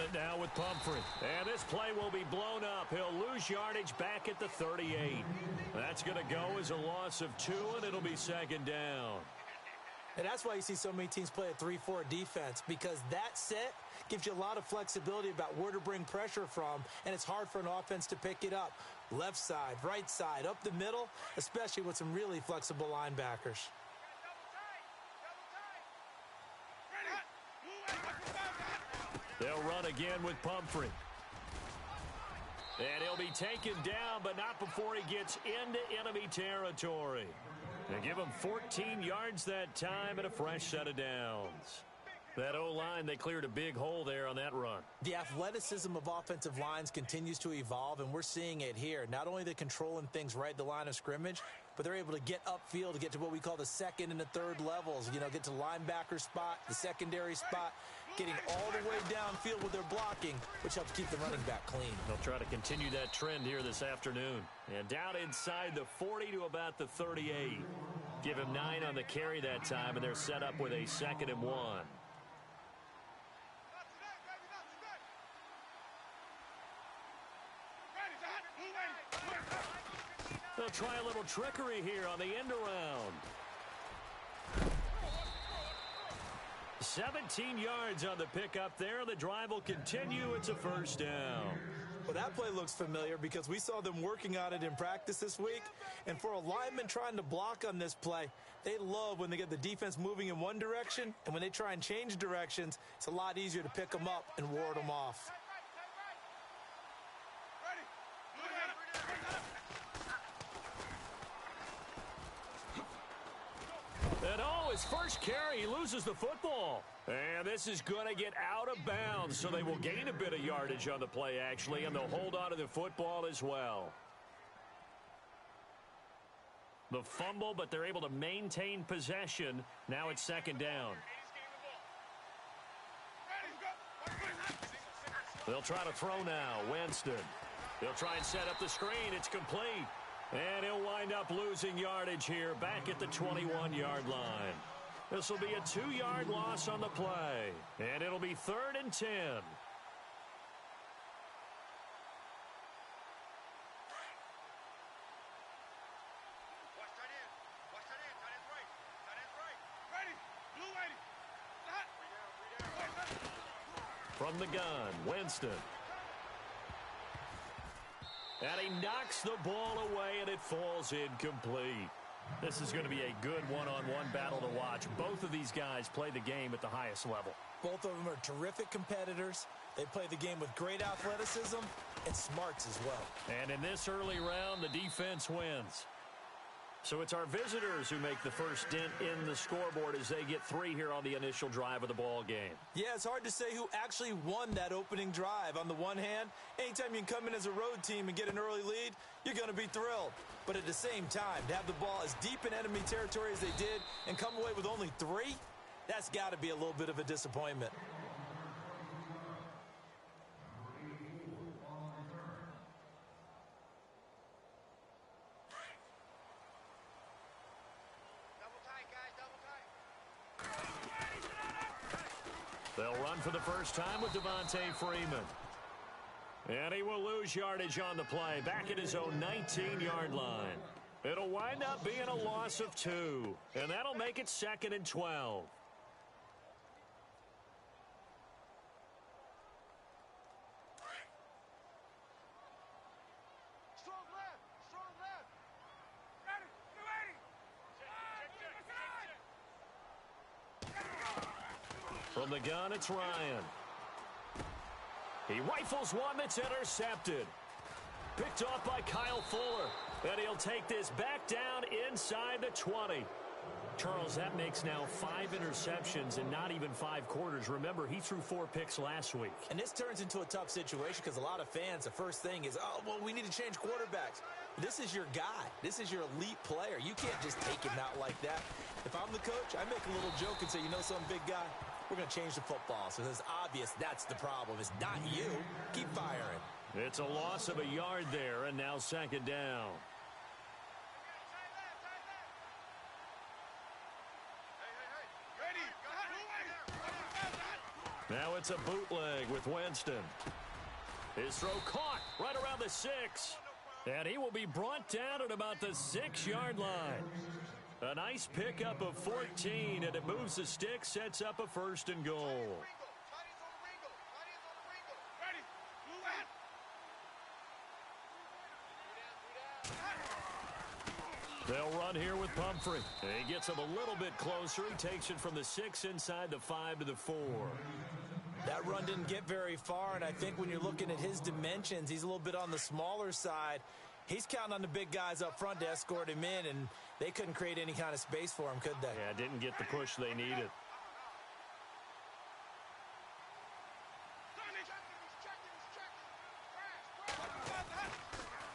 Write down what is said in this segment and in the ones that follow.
it now with Pumphrey. And this play will be blown up. He'll lose yardage back at the 38. That's going to go as a loss of 2, and it'll be second down. And that's why you see so many teams play a 3-4 defense, because that set gives you a lot of flexibility about where to bring pressure from, and it's hard for an offense to pick it up. Left side, right side, up the middle, especially with some really flexible linebackers. They'll run again with Pumphrey. And he'll be taken down, but not before he gets into enemy territory. They give him 14 yards that time and a fresh set of downs. That O-line, they cleared a big hole there on that run. The athleticism of offensive lines continues to evolve, and we're seeing it here. Not only are they controlling things right at the line of scrimmage, but they're able to get upfield to get to what we call the second and the third levels. You know, get to the linebacker spot, the secondary spot, getting all the way downfield with their blocking, which helps keep the running back clean. They'll try to continue that trend here this afternoon. And down inside the 40 to about the 38. Give him 9 on the carry that time, and they're set up with a 2nd and 1. They'll try a little trickery here on the end around. 17 yards on the pickup there. The drive will continue. It's a first down. Well, that play looks familiar because we saw them working on it in practice this week. And for a lineman trying to block on this play, they love when they get the defense moving in one direction. And when they try and change directions, it's a lot easier to pick them up and ward them off. And his first carry, he loses the football. And this is going to get out of bounds, so they will gain a bit of yardage on the play, actually, and they'll hold on to the football as well. The fumble, but they're able to maintain possession. Now it's second down. They'll try to throw now. Winston. They'll try and set up the screen. It's complete. And he'll wind up losing yardage here back at the 21-yard line. This will be a 2-yard loss on the play. And it'll be 3rd and 10. From the gun, Winston. And he knocks the ball away, and it falls incomplete. This is going to be a good one-on-one battle to watch. Both of these guys play the game at the highest level. Both of them are terrific competitors. They play the game with great athleticism and smarts as well. And in this early round, the defense wins. So it's our visitors who make the first dent in the scoreboard as they get 3 here on the initial drive of the ball game. Yeah, it's hard to say who actually won that opening drive. On the one hand, anytime you can come in as a road team and get an early lead, you're going to be thrilled. But at the same time, to have the ball as deep in enemy territory as they did and come away with only 3, that's got to be a little bit of a disappointment. They'll run for the first time with Devontae Freeman. And he will lose yardage on the play, back at his own 19-yard line. It'll wind up being a loss of 2, and that'll make it 2nd and 12. From the gun, it's Ryan. He rifles one that's intercepted. Picked off by Kyle Fuller. And he'll take this back down inside the 20. Charles, that makes now 5 interceptions in not even 5 quarters. Remember, he threw 4 picks last week. And this turns into a tough situation because a lot of fans, the first thing is, oh, well, we need to change quarterbacks. This is your guy. This is your elite player. You can't just take him out like that. If I'm the coach, I make a little joke and say, you know something, big guy? We're going to change the football. So it's obvious that's the problem. It's not you. Keep firing. It's a loss of a yard there, and now second down. Now it's a bootleg with Winston. His throw caught right around the 6. And he will be brought down at about the 6-yard line. A nice pickup of 14, and it moves the stick, sets up a 1st and goal. They'll run here with Pumphrey. He gets him a little bit closer. He takes it from the 6 inside the 5 to the 4. That run didn't get very far, and I think when you're looking at his dimensions, he's a little bit on the smaller side. He's counting on the big guys up front to escort him in, and they couldn't create any kind of space for him, could they? Yeah, didn't get the push they needed.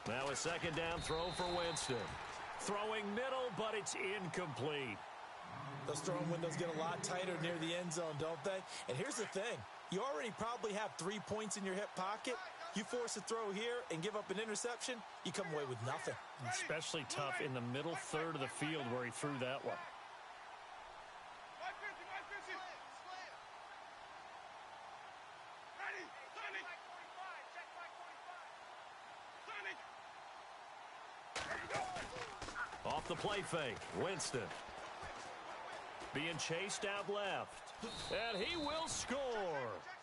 Now a 2nd down throw for Winston. Throwing middle, but it's incomplete. Those throwing windows get a lot tighter near the end zone, don't they? And here's the thing. You already probably have 3 points in your hip pocket. You force a throw here and give up an interception, you come away with nothing. Especially tough in the middle third of the field where he threw that one. Off the play fake, Winston. Being chased out left. And he will score.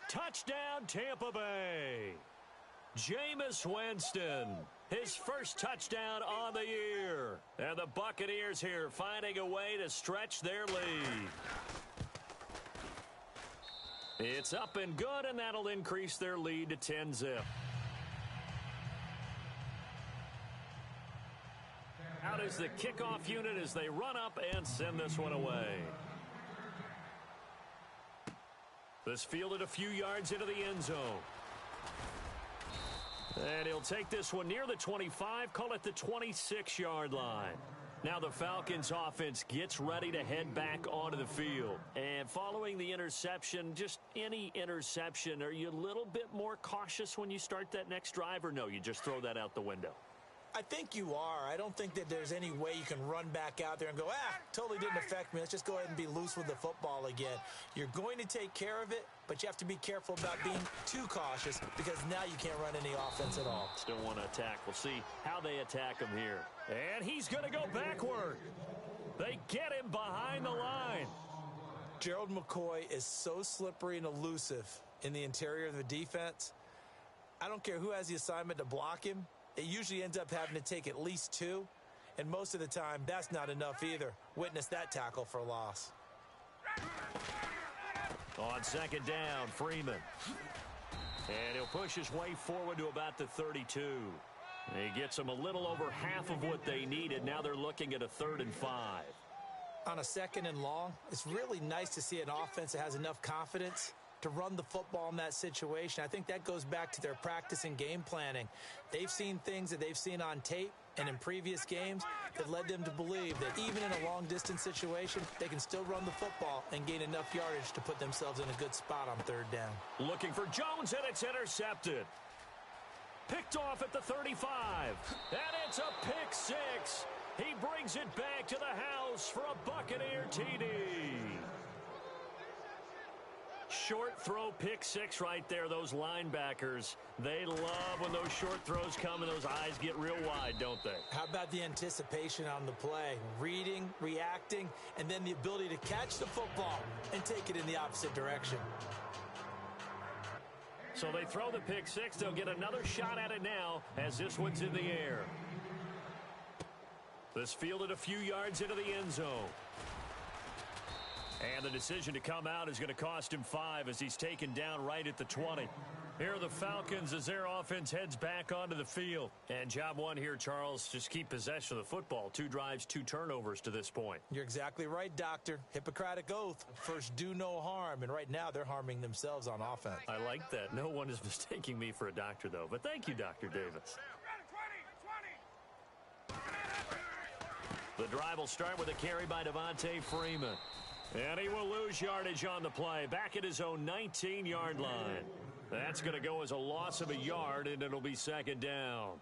Touchdown, Tampa Bay. Jameis Winston, his first touchdown on the year. And the Buccaneers here finding a way to stretch their lead. It's up and good, and that'll increase their lead to 10-zip. Out is the kickoff unit as they run up and send this one away. This fielded a few yards into the end zone. And he'll take this one near the 25, call it the 26-yard line. Now the Falcons offense gets ready to head back onto the field. And following the interception, just any interception, are you a little bit more cautious when you start that next drive, or no, you just throw that out the window? I think you are. I don't think that there's any way you can run back out there and go, totally didn't affect me. Let's just go ahead and be loose with the football again. You're going to take care of it, but you have to be careful about being too cautious because now you can't run any offense at all. Still want to attack. We'll see how they attack him here. And he's going to go backward. They get him behind the line. Gerald McCoy is so slippery and elusive in the interior of the defense. I don't care who has the assignment to block him. It usually ends up having to take at least 2, and most of the time, that's not enough either. Witness that tackle for loss. On 2nd down, Freeman. And he'll push his way forward to about the 32. He gets them a little over half of what they needed. Now they're looking at a 3rd and 5. On a 2nd and long, it's really nice to see an offense that has enough confidence to run the football in that situation. I think that goes back to their practice and game planning. They've seen things that they've seen on tape and in previous games that led them to believe that even in a long-distance situation, they can still run the football and gain enough yardage to put themselves in a good spot on 3rd down. Looking for Jones, and it's intercepted. Picked off at the 35. And it's a pick 6. He brings it back to the house for a Buccaneer TD. Short throw, pick 6 right there. Those linebackers, they love when those short throws come and those eyes get real wide, don't they? How about the anticipation on the play? Reading, reacting, and then the ability to catch the football and take it in the opposite direction. So they throw the pick 6. They'll get another shot at it now as this one's in the air. This fielded a few yards into the end zone. And the decision to come out is going to cost him 5 as he's taken down right at the 20. Here are the Falcons as their offense heads back onto the field. And job one here, Charles, just keep possession of the football. 2 drives, 2 turnovers to this point. You're exactly right, Doctor. Hippocratic oath. First, do no harm. And right now, they're harming themselves on offense. I like that. No one is mistaking me for a doctor, though. But thank you, Dr. Davis. The drive will start with a carry by Devontae Freeman. And he will lose yardage on the play. Back at his own 19-yard line. That's going to go as a loss of a yard, and it'll be 2nd down.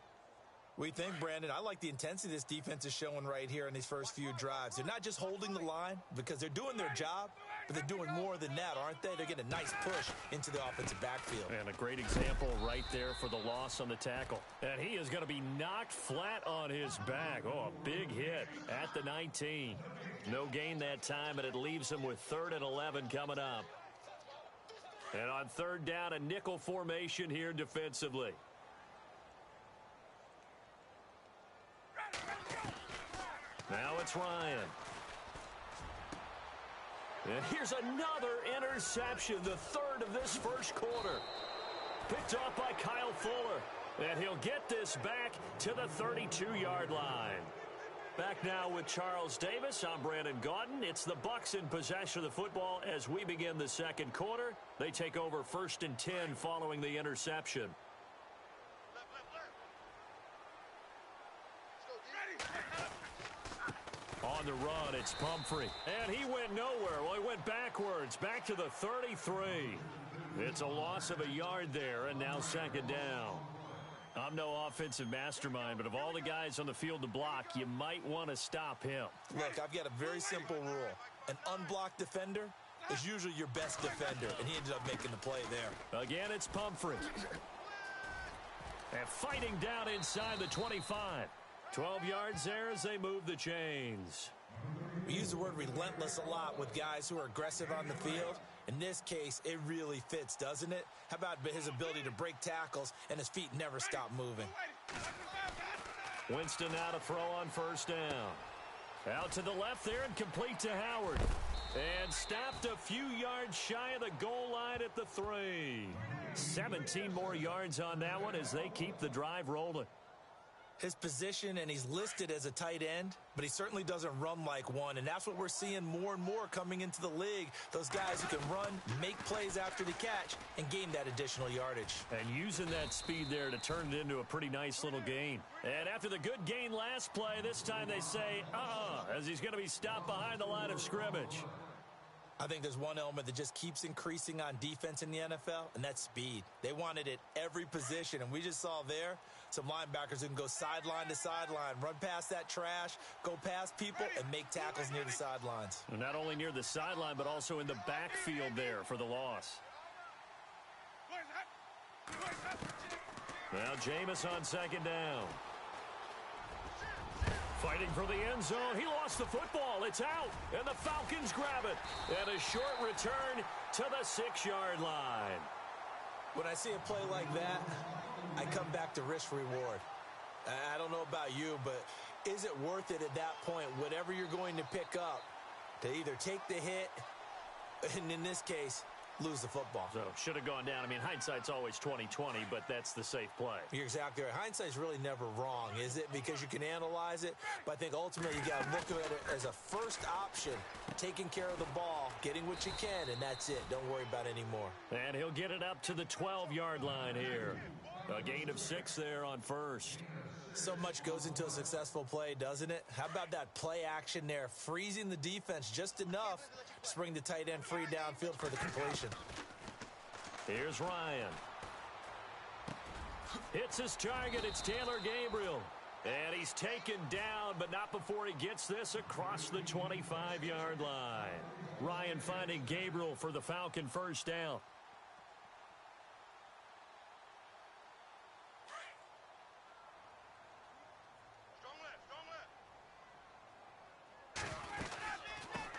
We think, Brandon, I like the intensity this defense is showing right here in these first few drives. They're not just holding the line because they're doing their job, but they're doing more than that, aren't they? They're getting a nice push into the offensive backfield. And a great example right there for the loss on the tackle. And he is going to be knocked flat on his back. Oh, a big hit at the 19. No gain that time, and it leaves him with 3rd and 11 coming up. And on 3rd down, a nickel formation here defensively. Now it's Ryan. And here's another interception, the 3rd of this first quarter. Picked off by Kyle Fuller. And he'll get this back to the 32-yard line. Back now with Charles Davis. I'm Brandon Gaudin. It's the Bucs in possession of the football as we begin the second quarter. They take over 1st and 10 following the interception. On the run, it's Pumphrey. And he went nowhere. Well, he went backwards, back to the 33. It's a loss of a yard there, and now 2nd down. I'm no offensive mastermind, but of all the guys on the field to block, you might want to stop him. Look, I've got a very simple rule. An unblocked defender is usually your best defender, and he ended up making the play there. Again, it's Pumphrey. And fighting down inside the 25. 12 yards there as they move the chains. We use the word relentless a lot with guys who are aggressive on the field. In this case, it really fits, doesn't it? How about his ability to break tackles and his feet never stop moving? Winston now to throw on 1st down. Out to the left there and complete to Howard. And stopped a few yards shy of the goal line at the 3. 17 more yards on that one as they keep the drive rolling. His position, and he's listed as a tight end, but he certainly doesn't run like one, and that's what we're seeing more and more coming into the league. Those guys who can run, make plays after the catch, and gain that additional yardage. And using that speed there to turn it into a pretty nice little gain. And after the good gain last play, this time they say, as he's going to be stopped behind the line of scrimmage. I think there's one element that just keeps increasing on defense in the NFL, and that's speed. They want it at every position, and we just saw there some linebackers who can go sideline to sideline, run past that trash, go past people, and make tackles near the sidelines. And not only near the sideline, but also in the backfield there for the loss. Now Jameis on 2nd down. Fighting for the end zone. He lost the football. It's out. And the Falcons grab it. And a short return to the 6-yard line. When I see a play like that, I come back to risk-reward. I don't know about you, but is it worth it at that point, whatever you're going to pick up, to either take the hit, and in this case, lose the football? So, should have gone down. I mean, hindsight's always 20/20, but that's the safe play. You're exactly right. Hindsight's really never wrong, is it? Because you can analyze it, but I think ultimately you got to look at it as a first option, taking care of the ball, getting what you can, and that's it. Don't worry about it anymore. And he'll get it up to the 12-yard line here. A gain of 6 there on 1st. So much goes into a successful play, doesn't it? How about that play action there, freezing the defense just enough to bring the tight end free downfield for the completion. Here's Ryan. Hits his target. It's Taylor Gabriel. And he's taken down, but not before he gets this across the 25-yard line. Ryan finding Gabriel for the Falcon 1st down.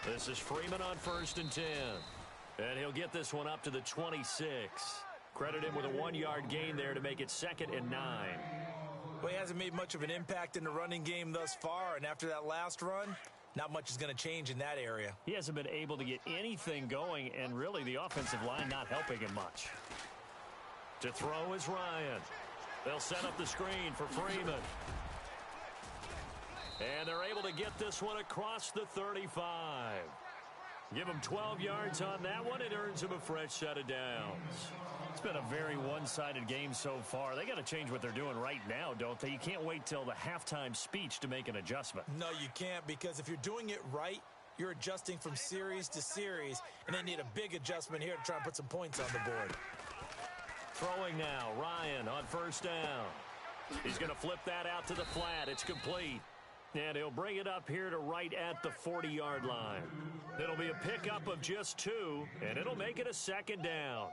This is Freeman on 1st and 10. And he'll get this one up to the 26. Credit him with a 1-yard gain there to make it 2nd and 9. Well, he hasn't made much of an impact in the running game thus far, and after that last run, not much is going to change in that area. He hasn't been able to get anything going, and really the offensive line not helping him much. To throw is Ryan. They'll set up the screen for Freeman. And they're able to get this one across the 35. Give him 12 yards on that one. It earns him a fresh set of downs. It's been a very one-sided game so far. They got to change what they're doing right now, don't they? You can't wait till the halftime speech to make an adjustment. No, you can't, because if you're doing it right, you're adjusting from series to series, and they need a big adjustment here to try and put some points on the board. Throwing now, Ryan on 1st down. He's going to flip that out to the flat. It's complete. And he'll bring it up here to right at the 40-yard line. It'll be a pickup of just 2, and it'll make it a second down.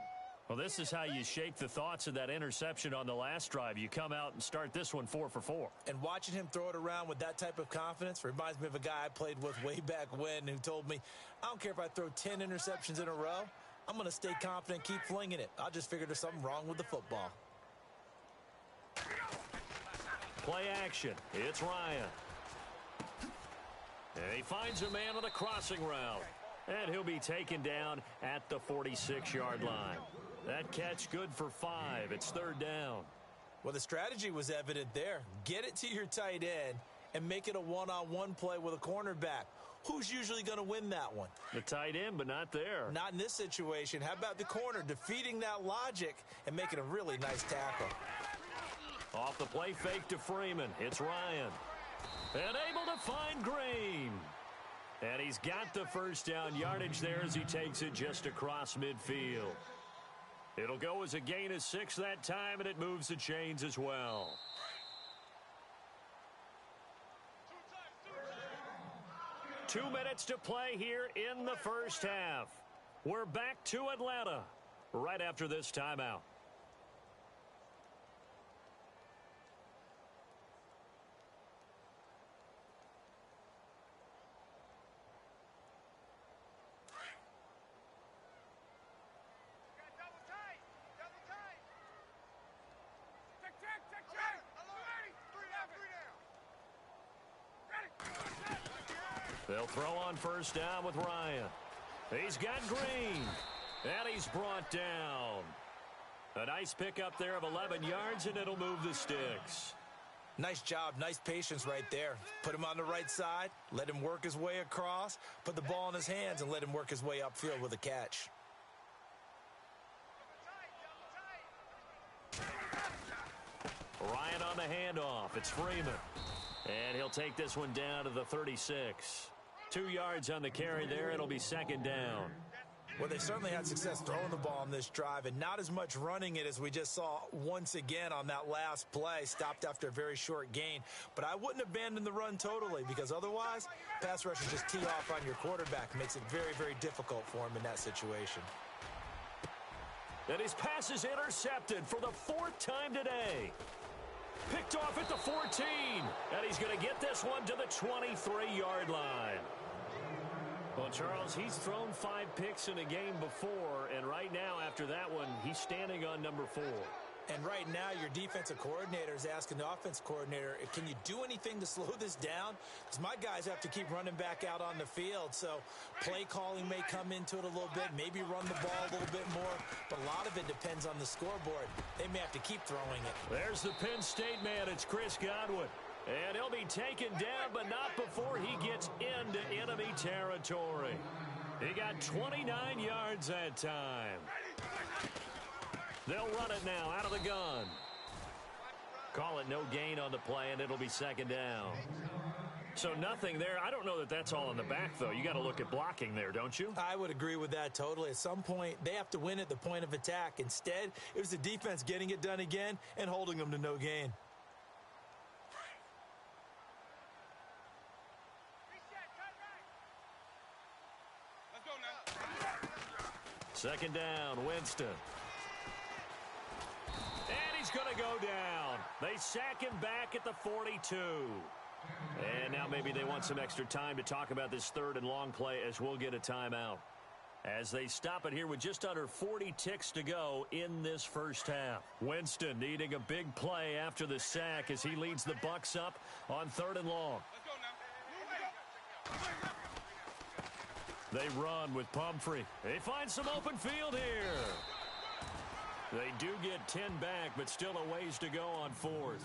Well, this is how you shake the thoughts of that interception on the last drive. You come out and start this one 4 for 4. And watching him throw it around with that type of confidence reminds me of a guy I played with way back when who told me, I don't care if I throw 10 interceptions in a row, I'm going to stay confident, keep flinging it. I just figured there's something wrong with the football. Play action. It's Ryan. And he finds a man on the crossing route. And he'll be taken down at the 46-yard line. That catch good for 5. It's third down. Well, the strategy was evident there. Get it to your tight end and make it a one-on-one play with a cornerback. Who's usually going to win that one? The tight end, but not there. Not in this situation. How about the corner defeating that logic and making a really nice tackle? Off the play fake to Freeman. It's Ryan. And able to find Green. And he's got the first down yardage there as he takes it just across midfield. It'll go as a gain of 6 that time, and it moves the chains as well. Two minutes to play here in the first half. We're back to Atlanta right after this timeout. They'll throw on first down with Ryan. He's got Green. And he's brought down. A nice pickup there of 11 yards, and it'll move the sticks. Nice job, nice patience right there. Put him on the right side, let him work his way across, put the ball in his hands, and let him work his way upfield with a catch. Ryan on the handoff. It's Freeman. And he'll take this one down to the 36. 2 yards on the carry there. It'll be second down. Well, they certainly had success throwing the ball on this drive and not as much running it as we just saw once again on that last play. Stopped after a very short gain. But I wouldn't abandon the run totally because otherwise, pass rushers just tee off on your quarterback. Makes it very, very difficult for him in that situation. And his pass is intercepted for the 4th time today. Picked off at the 14. And he's going to get this one to the 23-yard line. Well, Charles, he's thrown 5 picks in a game before, and right now, after that one, he's standing on number 4. And right now, your defensive coordinator is asking the offense coordinator, can you do anything to slow this down? Because my guys have to keep running back out on the field. So play calling may come into it a little bit, maybe run the ball a little bit more. But a lot of it depends on the scoreboard. They may have to keep throwing it. There's the Penn State man. It's Chris Godwin. And he'll be taken down, but not before he gets into enemy territory. He got 29 yards that time. They'll run it now out of the gun. Call it no gain on the play, and it'll be second down. So nothing there. I don't know that that's all in the back, though. You got to look at blocking there, don't you? I would agree with that totally. At some point, they have to win at the point of attack. Instead, it was the defense getting it done again and holding them to no gain. Second down, Winston. And he's going to go down. They sack him back at the 42. And now maybe they want some extra time to talk about this third and long play as we'll get a timeout. As they stop it here with just under 40 ticks to go in this first half. Winston needing a big play after the sack as he leads the Bucs up on third and long. They run with Pumphrey. They find some open field here. They do get 10 back, but still a ways to go on fourth.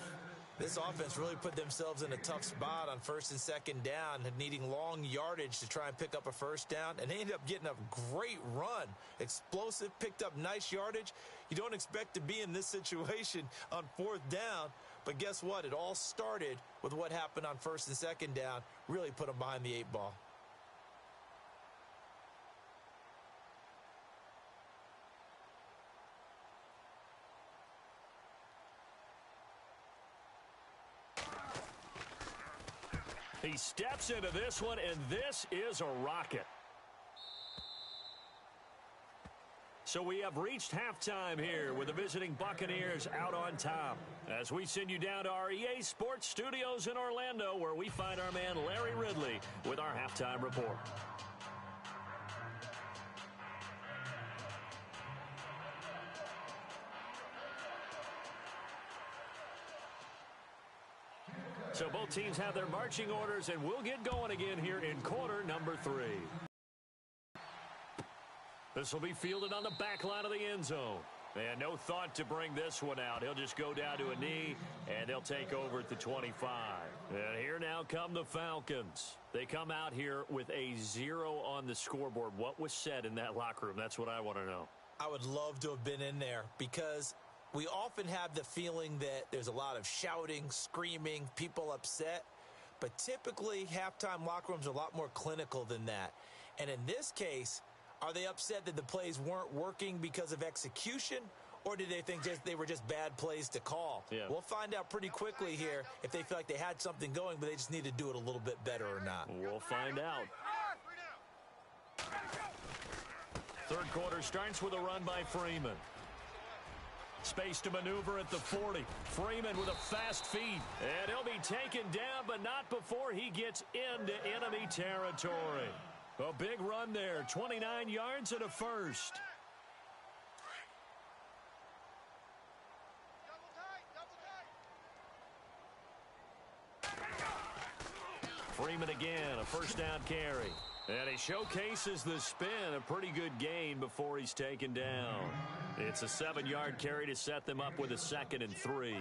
This offense really put themselves in a tough spot on first and second down, needing long yardage to try and pick up a first down, and they ended up getting a great run. Explosive, picked up nice yardage. You don't expect to be in this situation on fourth down, but guess what? It all started with what happened on first and second down. Really put them behind the 8 ball. He steps into this one, and this is a rocket. So we have reached halftime here with the visiting Buccaneers out on top. As we send you down to our EA Sports Studios in Orlando, where we find our man Larry Ridley with our halftime report. So both teams have their marching orders, and we'll get going again here in quarter number 3. This will be fielded on the back line of the end zone. And no thought to bring this one out. He'll just go down to a knee, and they'll take over at the 25. And here now come the Falcons. They come out here with a 0 on the scoreboard. What was said in that locker room? That's what I want to know. I would love to have been in there because we often have the feeling that there's a lot of shouting, screaming, people upset. But typically, halftime locker rooms are a lot more clinical than that. And in this case, are they upset that the plays weren't working because of execution, or did they think they were just bad plays to call? Yeah. We'll find out pretty quickly here if they feel like they had something going, but they just need to do it a little bit better or not. We'll find out. Third quarter starts with a run by Freeman. Space to maneuver at the 40. Freeman with a fast feed. And he'll be taken down, but not before he gets into enemy territory. A big run there. 29 yards and a first. Freeman again, a first down carry. And he showcases the spin, a pretty good gain before he's taken down. It's a 7-yard carry to set them up with a 2nd and 3.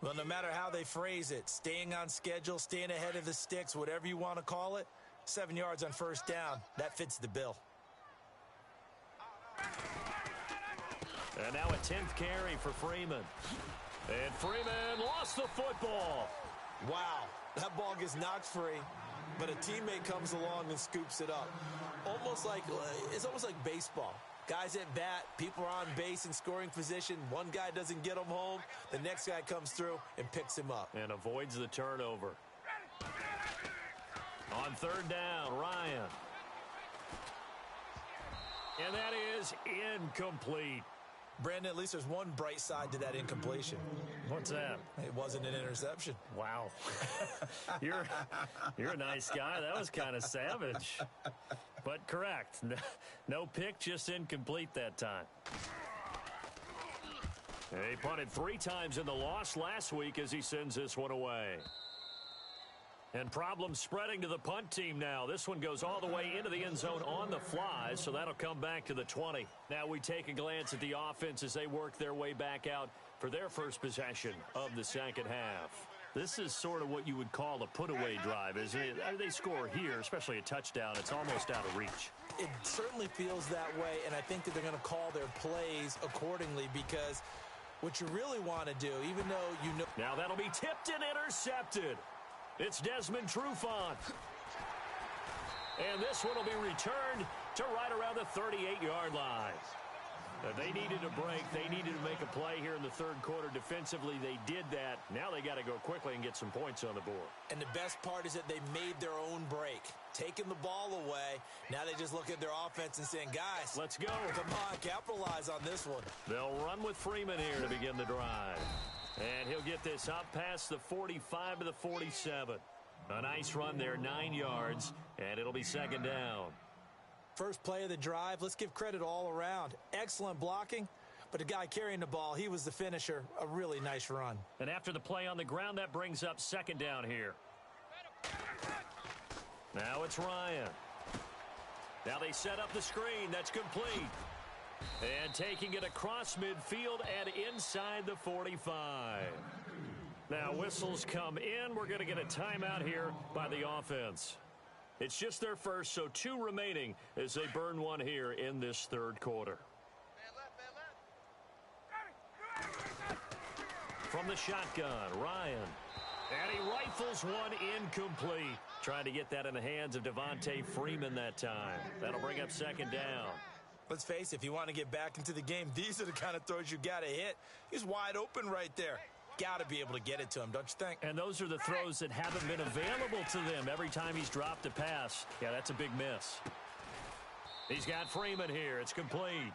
Well, no matter how they phrase it, staying on schedule, staying ahead of the sticks, whatever you want to call it, 7 yards on first down, that fits the bill. And now a 10th carry for Freeman. And Freeman lost the football. Wow, that ball gets knocked free, but a teammate comes along and scoops it up. It's almost like baseball. Guys at bat, people are on base in scoring position. One guy doesn't get him home. The next guy comes through and picks him up. And avoids the turnover. On third down, Ryan. And that is incomplete. Brandon, at least there's one bright side to that incompletion. What's that? It wasn't an interception. Wow. You're a nice guy. That was kind of savage. But correct. No pick, just incomplete that time. He punted 3 times in the loss last week as he sends this one away. And problems spreading to the punt team now. This one goes all the way into the end zone on the fly, so that'll come back to the 20. Now we take a glance at the offense as they work their way back out for their first possession of the second half. This is sort of what you would call a put-away drive, isn't it? They score here, especially a touchdown. It's almost out of reach. It certainly feels that way, and I think that they're going to call their plays accordingly because what you really want to do, even though you know... Now that'll be tipped and intercepted. It's Desmond Trufant. And this one will be returned to right around the 38-yard line. They needed a break. They needed to make a play here in the third quarter. Defensively, they did that. Now they got to go quickly and get some points on the board. And the best part is that they made their own break. Taking the ball away. Now they just look at their offense and saying, guys, let's go. Come on, capitalize on this one. They'll run with Freeman here to begin the drive. And he'll get this up past the 45 to the 47. A nice run there, 9 yards, and it'll be second down. First play of the drive, let's give credit all around. Excellent blocking, but the guy carrying the ball, he was the finisher. A really nice run. And after the play on the ground, that brings up second down here. Now it's Ryan. Now they set up the screen. That's complete. And taking it across midfield and inside the 45. Now whistles come in. We're going to get a timeout here by the offense. It's just their first, so 2 remaining as they burn one here in this third quarter. From the shotgun, Ryan. And he rifles one incomplete. Trying to get that in the hands of Devontae Freeman that time. That'll bring up second down. Let's face it, if you want to get back into the game, these are the kind of throws you got to hit. He's wide open right there. got to be able to get it to him, don't you think? And those are the throws that haven't been available to them every time he's dropped a pass. Yeah, that's a big miss. He's got Freeman here. It's complete.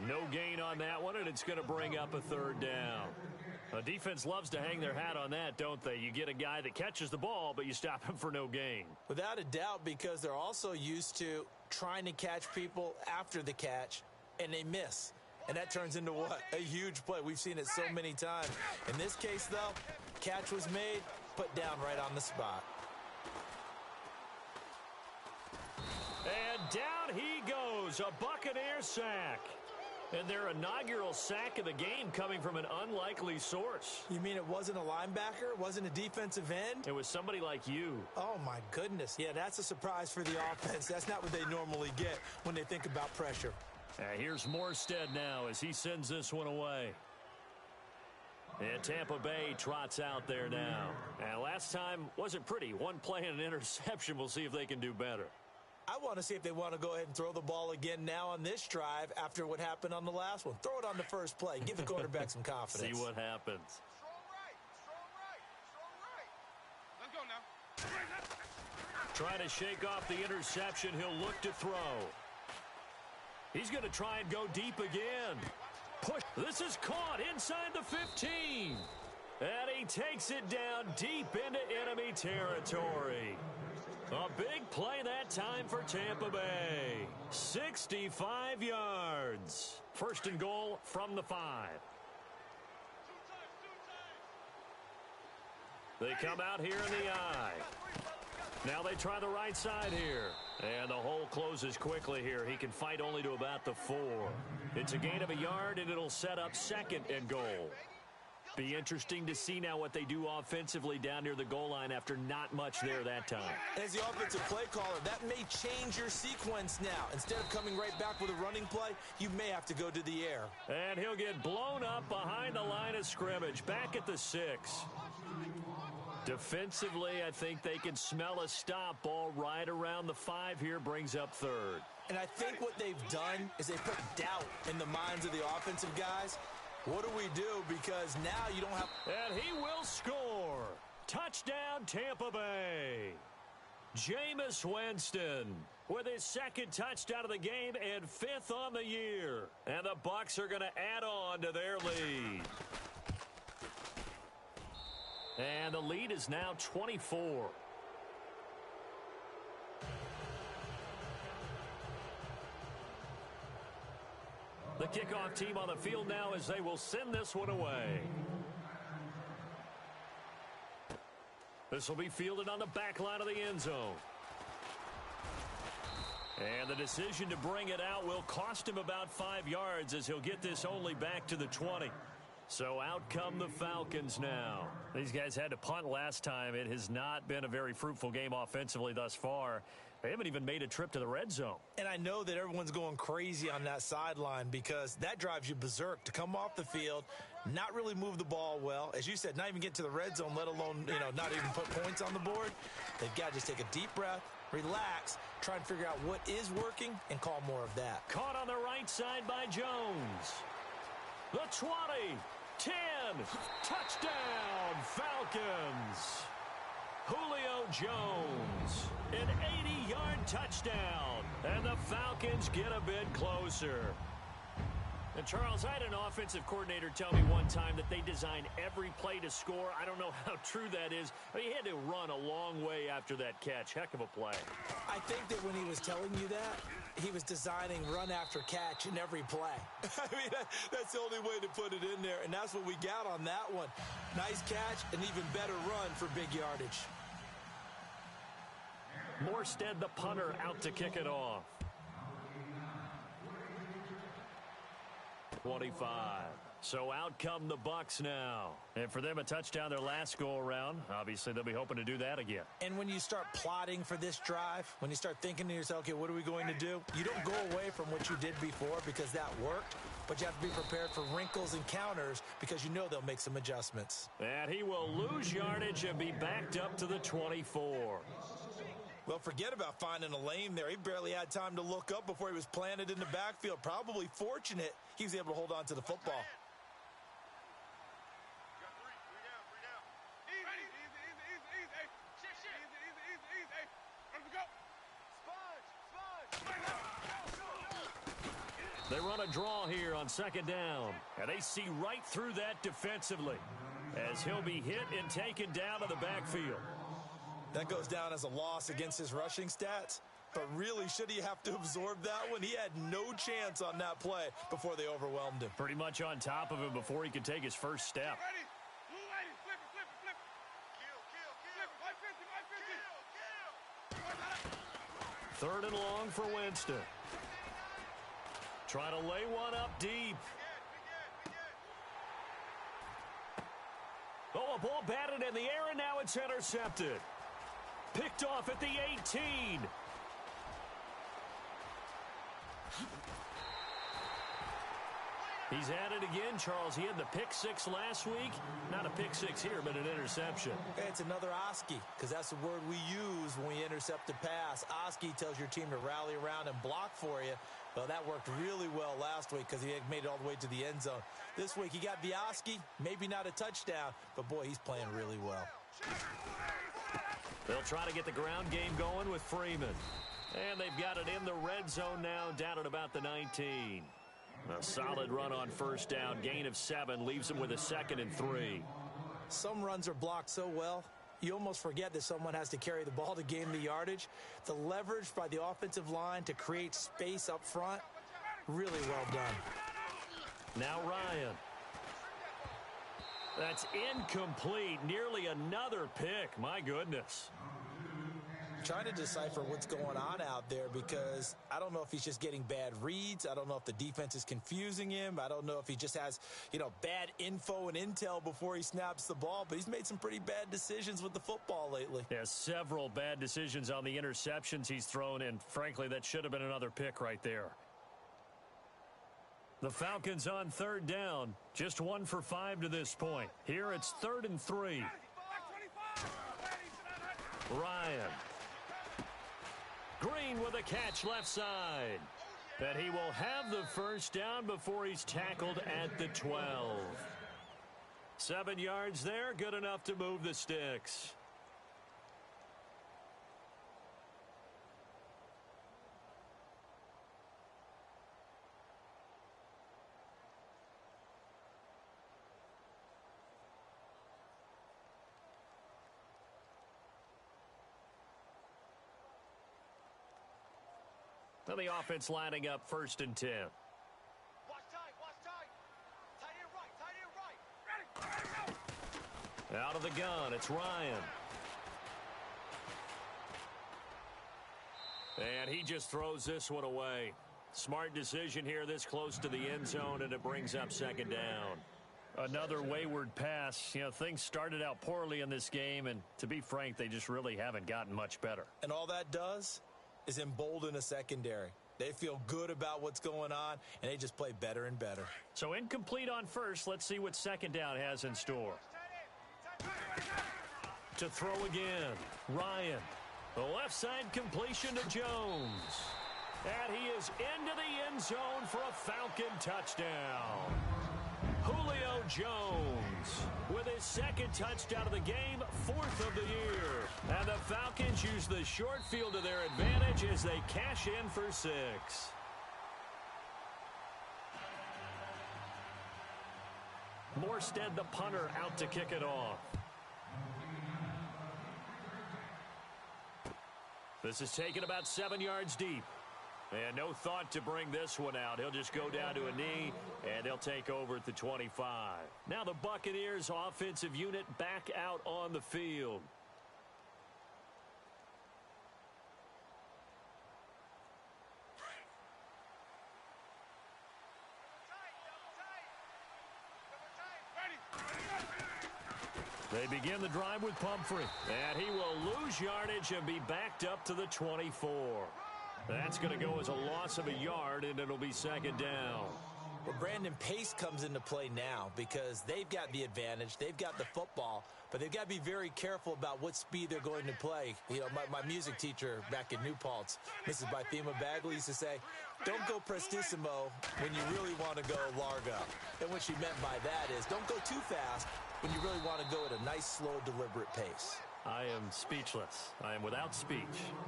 No gain on that one, and it's going to bring up a third down. A defense loves to hang their hat on that, don't they? You get a guy that catches the ball, but you stop him for no gain. Without a doubt, because they're also used to trying to catch people after the catch, and they miss. And that turns into what? A huge play. We've seen it so many times. In this case, though, catch was made, put down right on the spot. And down he goes, a Buccaneer sack. And their inaugural sack of the game coming from an unlikely source. You mean it wasn't a linebacker? It wasn't a defensive end? It was somebody like you. Oh, my goodness. Yeah, that's a surprise for the offense. That's not what they normally get when they think about pressure. Here's Morstead now as he sends this one away. And Tampa Bay trots out there now. And last time wasn't pretty. One play and an interception. We'll see if they can do better. I want to see if they want to go ahead and throw the ball again now on this drive after what happened on the last one. Throw it on the first play. Give the quarterback some confidence. See what happens. Let's go now. Trying to shake off the interception. He'll look to throw. He's going to try and go deep again. Push. This is caught inside the 15. And he takes it down deep into enemy territory. A big play that time for Tampa Bay. 65 yards. First and goal from the 5. They come out here in the eye. Now they try the right side here. And the hole closes quickly here. He can fight only to about the 4. It's a gain of a yard, and it'll set up second and goal. Be interesting to see now what they do offensively down near the goal line after not much there that time. As the offensive play caller, that may change your sequence now. Instead of coming right back with a running play, you may have to go to the air. And he'll get blown up behind the line of scrimmage, back at the 6. Defensively, I think they can smell a stop. Ball right around the 5 here, brings up third. And I think what they've done is they put doubt in the minds of the offensive guys. What do we do? Because now you don't have... And he will score. Touchdown, Tampa Bay. Jameis Winston with his second touchdown of the game and 5th on the year. And the Bucs are going to add on to their lead. And the lead is now 24. The kickoff team on the field now as they will send this one away. This will be fielded on the back line of the end zone. And the decision to bring it out will cost him about 5 yards as he'll get this only back to the 20. So out come the Falcons now. These guys had to punt last time. It has not been a very fruitful game offensively thus far. They haven't even made a trip to the red zone. And I know that everyone's going crazy on that sideline because that drives you berserk to come off the field, not really move the ball well. As you said, not even get to the red zone, let alone, not even put points on the board. They've got to just take a deep breath, relax, try and figure out what is working, and call more of that. Caught on the right side by Jones. The 20, 10, touchdown, Falcons. Julio Jones, an 80-yard touchdown, and the Falcons get a bit closer. And, Charles, I had an offensive coordinator tell me one time that they design every play to score. I don't know how true that is. He had to run a long way after that catch. Heck of a play. I think that when he was telling you that, he was designing run after catch in every play. I mean, that's the only way to put it in there, and that's what we got on that one. Nice catch, an even better run for big yardage. Morstead, the punter, out to kick it off. 25. So out come the Bucs now. And for them, a touchdown their last go-around. Obviously, they'll be hoping to do that again. And when you start plotting for this drive, when you start thinking to yourself, okay, what are we going to do? You don't go away from what you did before because that worked, but you have to be prepared for wrinkles and counters because you know they'll make some adjustments. And he will lose yardage and be backed up to the 24. Well, forget about finding a lane there. He barely had time to look up before he was planted in the backfield. Probably fortunate he was able to hold on to the football. They run a draw here on second down, and they see right through that defensively as he'll be hit and taken down to the backfield. That goes down as a loss against his rushing stats. But really, should he have to absorb that one? He had no chance on that play before they overwhelmed him. Pretty much on top of him before he could take his first step. Ready? Blue lady, flip it, flip it, flip it. Kill, 3rd and long for Winston. Trying to lay one up deep. Oh, a ball batted in the air, and now it's intercepted. Picked off at the 18. He's at it again, Charles. He had the pick 6 last week. Not a pick 6 here, but an interception. Hey, it's another Oski, because that's the word we use when we intercept a pass. Oski tells your team to rally around and block for you. Well, that worked really well last week because he had made it all the way to the end zone. This week, he got the Oski, maybe not a touchdown, but, boy, he's playing really well. They'll try to get the ground game going with Freeman. And they've got it in the red zone now, down at about the 19. A solid run on first down. Gain of 7 leaves them with a 2nd and 3. Some runs are blocked so well, you almost forget that someone has to carry the ball to gain the yardage. The leverage by the offensive line to create space up front, really well done. Now Ryan. That's incomplete. Nearly another pick. My goodness. Trying to decipher what's going on out there because I don't know if he's just getting bad reads. I don't know if the defense is confusing him. I don't know if he just has, bad info and intel before he snaps the ball. But he's made some pretty bad decisions with the football lately. Yeah, several bad decisions on the interceptions he's thrown, and frankly, that should have been another pick right there. The Falcons on 3rd down. Just 1 for 5 to this point. Here it's 3rd and 3. Ryan. Green with a catch left side. And he will have the first down before he's tackled at the 12. 7 yards there, good enough to move the sticks. Now the offense lining up 1st and 10. Watch tight, tight end right. Out of the gun, it's Ryan. And he just throws this one away. Smart decision here this close to the end zone, and it brings up 2nd down. Another wayward pass. Things started out poorly in this game, and to be frank, they just really haven't gotten much better. And all that does is embolden a secondary. They feel good about what's going on, and they just play better and better. So incomplete on first. Let's see what 2nd down has in store. To throw again, Ryan. The left side completion to Jones. And he is into the end zone for a Falcon touchdown. Julio Jones with his 2nd touchdown of the game, 4th of the year. And the Falcons use the short field to their advantage as they cash in for 6. Morstead, the punter, out to kick it off. This is taken about 7 yards deep. And no thought to bring this one out. He'll just go down to a knee, and they'll take over at the 25. Now the Buccaneers offensive unit back out on the field. They begin the drive with Pumphrey. And he will lose yardage and be backed up to the 24. That's going to go as a loss of a yard, and it'll be 2nd down. Well, Brandon, pace comes into play now because they've got the advantage. They've got the football, but they've got to be very careful about what speed they're going to play. My music teacher back in New Paltz, Mrs. Bythema Bagley, used to say, don't go prestissimo when you really want to go largo. And what she meant by that is don't go too fast when you really want to go at a nice, slow, deliberate pace. I am speechless. I am without speech.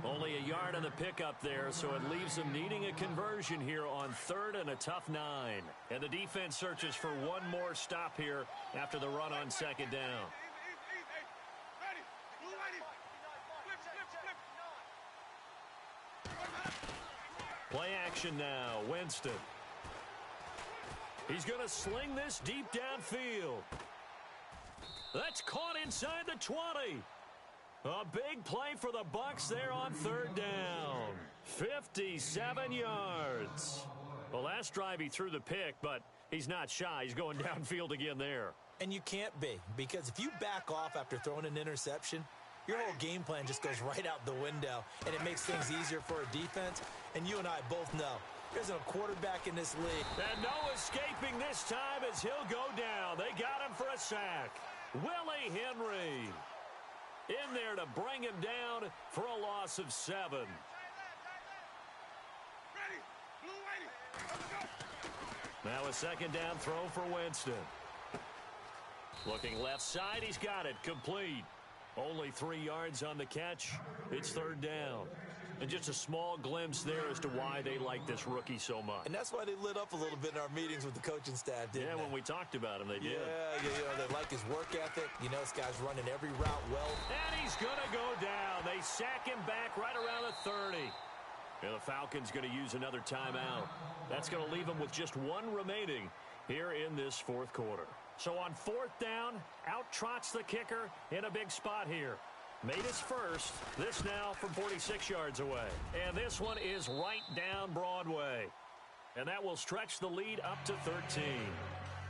Only a yard on the pickup there, so it leaves them needing a conversion here on 3rd and a tough 9. And the defense searches for one more stop here after the run on 2nd down. Play action now. Winston. He's going to sling this deep downfield. That's caught inside the 20. A big play for the Bucs there on 3rd down. 57 yards. The last drive he threw the pick, but he's not shy. He's going downfield again there. And you can't be, because if you back off after throwing an interception, your whole game plan just goes right out the window, and it makes things easier for a defense. And you and I both know there's a quarterback in this league. And no escaping this time as he'll go down. They got him for a sack. Willie Henry in there to bring him down for a loss of 7. Now a 2nd down throw for Winston. Looking left side, he's got it. Complete. Only 3 yards on the catch. It's 3rd down. And just a small glimpse there as to why they like this rookie so much. And that's why they lit up a little bit in our meetings with the coaching staff, didn't they? When we talked about him, they did. Yeah, they like his work ethic. You know, this guy's running every route well. And he's going to go down. They sack him back right around the 30. And the Falcons going to use another timeout. That's going to leave them with just 1 remaining here in this 4th quarter. So on 4th down, out trots the kicker in a big spot here. Made his first. This now from 46 yards away. And this one is right down Broadway. And that will stretch the lead up to 13.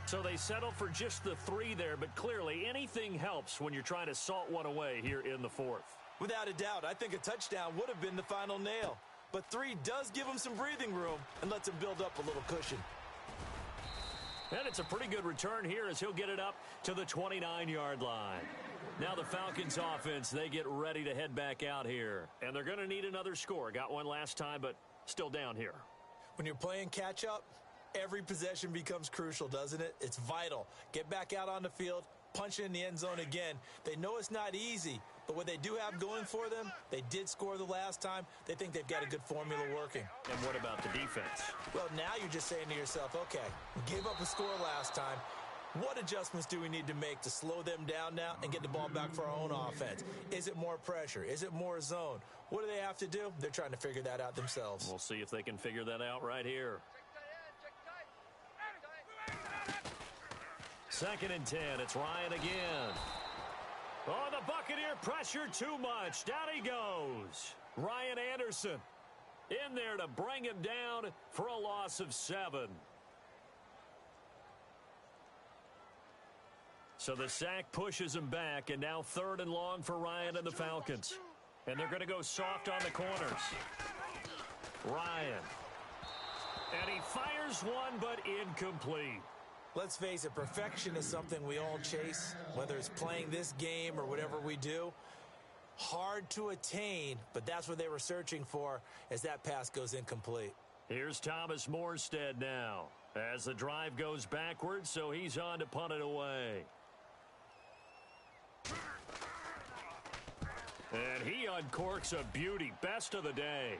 So they settle for just the 3 there, but clearly anything helps when you're trying to salt one away here in the 4th. Without a doubt, I think a touchdown would have been the final nail. But 3 does give him some breathing room and lets him build up a little cushion. And it's a pretty good return here as he'll get it up to the 29-yard line. Now the Falcons offense, they get ready to head back out here. And they're going to need another score. Got one last time, but still down here. When you're playing catch-up, every possession becomes crucial, doesn't it? It's vital. Get back out on the field, punch it in the end zone again. They know it's not easy, but what they do have going for them, they did score the last time. They think they've got a good formula working. And what about the defense? Well, now you're just saying to yourself, okay, we gave up a score last time. What adjustments do we need to make to slow them down now and get the ball back for our own offense? Is it more pressure? Is it more zone? What do they have to do? They're trying to figure that out themselves. We'll see if they can figure that out right here. 2nd and 10. It's Ryan again. Oh, the Buccaneer pressure too much. Down he goes. Ryan Anderson in there to bring him down for a loss of 7. So the sack pushes him back, and now 3rd and long for Ryan and the Falcons. And they're going to go soft on the corners. Ryan. And he fires one, but incomplete. Let's face it, perfection is something we all chase, whether it's playing this game or whatever we do. Hard to attain, but that's what they were searching for as that pass goes incomplete. Here's Thomas Morstead now as the drive goes backwards, so he's on to punt it away. And he uncorks a beauty. Best of the day.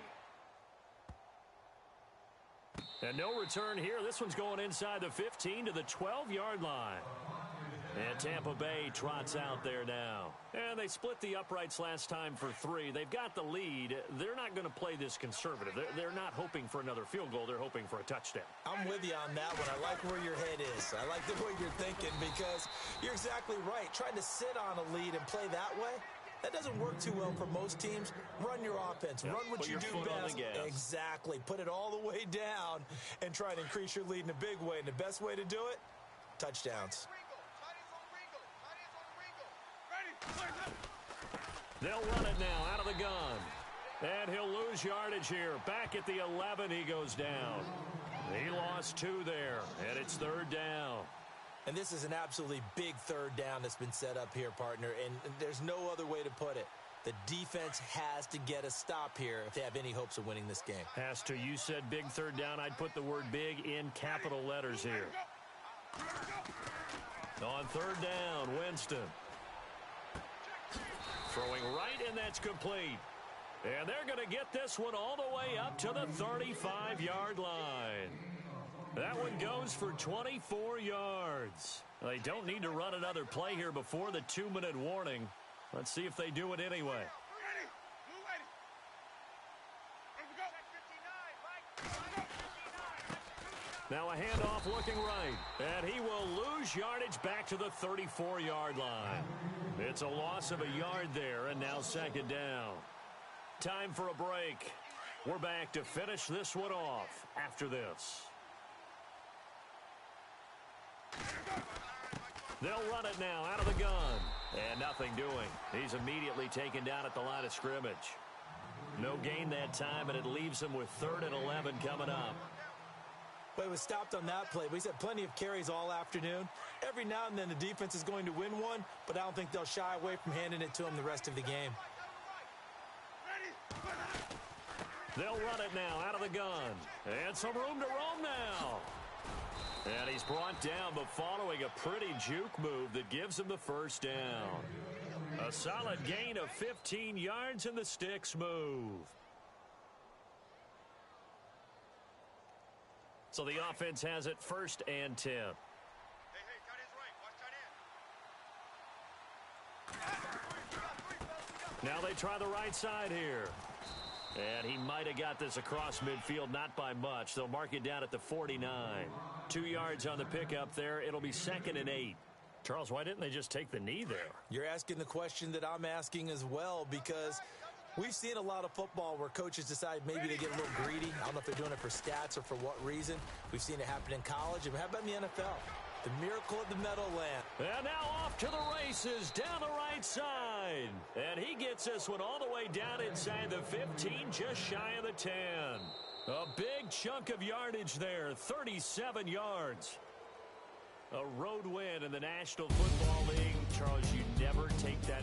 And no return here. This one's going inside the 15 to the 12-yard line. And Tampa Bay trots out there now. And they split the uprights last time for 3. They've got the lead. They're not going to play this conservative. They're not hoping for another field goal. They're hoping for a touchdown. I'm with you on that one. I like where your head is. I like the way you're thinking because you're exactly right. Trying to sit on a lead and play that way, that doesn't work too well for most teams. Run your offense. Yep. Run what you do best. Exactly. Put it all the way down and try and increase your lead in a big way. And the best way to do it, touchdowns. They'll run it now out of the gun. And he'll lose yardage here. Back at the 11, he goes down. He lost 2 there, and it's 3rd down. And this is an absolutely big 3rd down that's been set up here, partner, and there's no other way to put it. The defense has to get a stop here if they have any hopes of winning this game. Has to. You said big 3rd down. I'd put the word big in capital letters here. On 3rd down, Winston. Throwing right, and that's complete. And they're going to get this one all the way up to the 35-yard line. That one goes for 24 yards. They don't need to run another play here before the 2-minute warning. Let's see if they do it anyway. Now a handoff looking right. And he will lose yardage back to the 34-yard line. It's a loss of a yard there, and now second down. Time for a break. We're back to finish this one off after this. They'll run it now out of the gun. And nothing doing. He's immediately taken down at the line of scrimmage. No gain that time, and it leaves him with 3rd and 11 coming up. Well, he was stopped on that play, but he's had plenty of carries all afternoon. Every now and then the defense is going to win one, but I don't think they'll shy away from handing it to him the rest of the game. They'll run it now out of the gun. And some room to roam now. And he's brought down, but following a pretty juke move that gives him the first down. A solid gain of 15 yards in the sticks move. So the offense has it 1st and 10. Hey, tight end's right. Watch tight end. Now they try the right side here. And he might have got this across midfield, not by much. They'll mark it down at the 49. 2 yards on the pickup there. It'll be 2nd and 8. Charles, why didn't they just take the knee there? You're asking the question that I'm asking as well, because we've seen a lot of football where coaches decide maybe they get a little greedy. I don't know if they're doing it for stats or for what reason. We've seen it happen in college. And how about in the NFL? The miracle of the Meadowland. And now off to the races down the right side. And he gets this one all the way down inside the 15, just shy of the 10. A big chunk of yardage there, 37 yards. A road win in the National Football League. Charles, you never take that